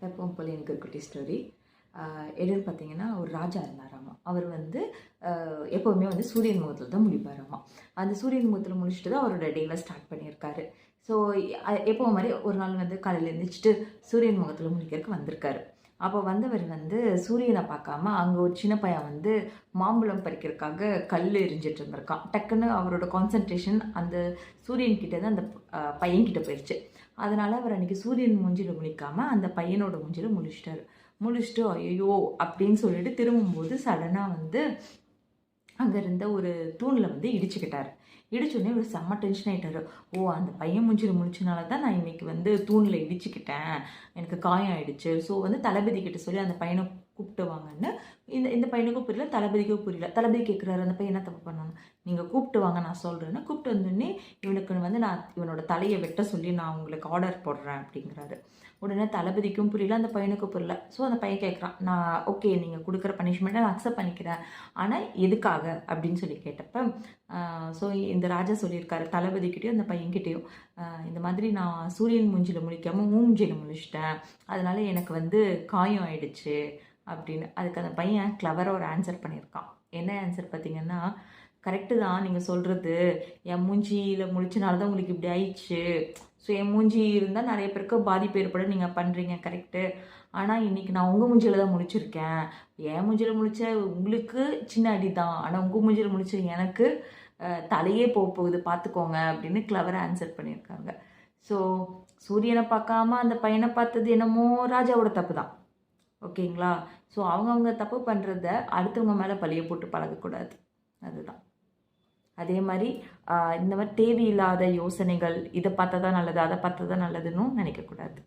எப்பவும் போல் எனக்கு ஒரு குட்டி ஸ்டோரி. எதுன்னு பார்த்தீங்கன்னா, ஒரு ராஜா இருந்தாராமா. அவர் வந்து எப்போவுமே வந்து சூரியன் முகத்தில் தான் முழிப்பாராமா. அந்த சூரியன் முகத்தில் முழிச்சிட்டு தான் அவரோட டேவை ஸ்டார்ட் பண்ணியிருக்காரு. ஸோ எப்போவும் மாதிரி ஒரு நாள் வந்து காலையில் எழுந்திரிச்சிட்டு சூரியன் முகத்தில் முழிக்கிறதுக்கு வந்திருக்காரு. அப்போ வந்தவர் வந்து சூரியனை பார்க்காம அங்கே ஒரு சின்ன பையன் வந்து மாம்பழம் பறிக்கிறதுக்காக கல் எரிஞ்சிட்டு இருந்திருக்கான். டக்குன்னு அவரோட கான்சன்ட்ரேஷன் அந்த சூரியன் கிட்ட தான் அந்த பையன்கிட்ட போயிடுச்சு. அதனால அவர் அன்றைக்கி சூரியன் மூஞ்சியில் முழிக்காம அந்த பையனோட மூஞ்சியில் முழிச்சிட்டாரு. முழிச்சிட்டு ஐயோ அப்படின்னு சொல்லிட்டு திரும்பும்போது சடனாக வந்து அங்கே இருந்த ஒரு தூணில் வந்து இடிச்சுக்கிட்டார். இடிச்சோடனே ஒரு செம்ம டென்ஷன் ஆகிட்டார். ஓ, அந்த பையன் மூஞ்சியில் முடிச்சனால தான் நான் இன்னைக்கு வந்து தூணில் இடிச்சுக்கிட்டேன், எனக்கு காயம் ஆயிடுச்சு. ஸோ வந்து தளபதி கிட்ட சொல்லி அந்த பையனை கூப்பிட்டு வாங்கன்னு. இந்த பையனுக்கும் புரியல, தளபதிக்கும் புரியல. தளபதி கேட்குறாரு, அந்த பையன் என்ன தப்பு பண்ணாங்க, நீங்கள் கூப்பிட்டு வாங்க நான் சொல்கிறேன்னு. கூப்பிட்டு வந்தோடனே இவனுக்கு வந்து நான் இவனோட தலையை வெட்ட சொல்லி நான் உங்களுக்கு ஆர்டர் போடுறேன் அப்படிங்கிறாரு. உடனே தளபதிக்கும் புரியல, அந்த பையனுக்கும் புரியல. ஸோ அந்த பையன் கேட்குறான், நான் ஓகே நீங்கள் கொடுக்குற பனிஷ்மெண்ட்டை நான் அக்செப்ட் பண்ணிக்கிறேன், ஆனால் எதுக்காக அப்படின்னு சொல்லி கேட்டப்ப ஸோ இந்த ராஜா சொல்லியிருக்காரு தளபதிக்கிட்டையும் அந்த பையன்கிட்டையும், இந்த மாதிரி நான் சூரியன் மூஞ்சியில் முழிக்காமல் மூஞ்சியில் முழிச்சிட்டேன், அதனால எனக்கு வந்து காயம் ஆயிடுச்சு அப்படின்னு. அதுக்கு அந்த பையன் கிளவராக ஒரு ஆன்சர் பண்ணியிருக்கான். என்ன ஆன்சர் பார்த்தீங்கன்னா, கரெக்டு தான் நீங்கள் சொல்கிறது, என் மூஞ்சியில் முழிச்சனால தான் உங்களுக்கு இப்படி ஆயிடுச்சு. ஸோ என் மூஞ்சி இருந்தால் நிறைய பேருக்கு பாதிப்பு ஏற்பட நீங்கள் பண்ணுறீங்க, கரெக்டு. ஆனால் இன்றைக்கி நான் உங்கள் மூஞ்சியில் தான் முழிச்சிருக்கேன். என் மூஞ்சியில் முழிச்ச உங்களுக்கு சின்ன அடி தான், ஆனால் உங்கள் மூஞ்சியில் முழிச்ச எனக்கு தலையே போகுது பார்த்துக்கோங்க அப்படின்னு கிளவராக ஆன்சர் பண்ணியிருக்காங்க. ஸோ சூரியனை பார்க்காம அந்த பையனை பார்த்தது என்னமோ ராஜாவோட தப்பு தான், ஓகேங்களா. ஸோ அவங்கவுங்க தப்பு பண்ணுறத அடுத்தவங்க மேலே பழிய போட்டு பழகக்கூடாது, அதுதான். அதே மாதிரி இந்த மாதிரி தேவையில்லாத யோசனைகள், இதை பார்த்தா தான் நல்லது அதை பார்த்தா தான் நல்லதுன்னு நினைக்கக்கூடாது.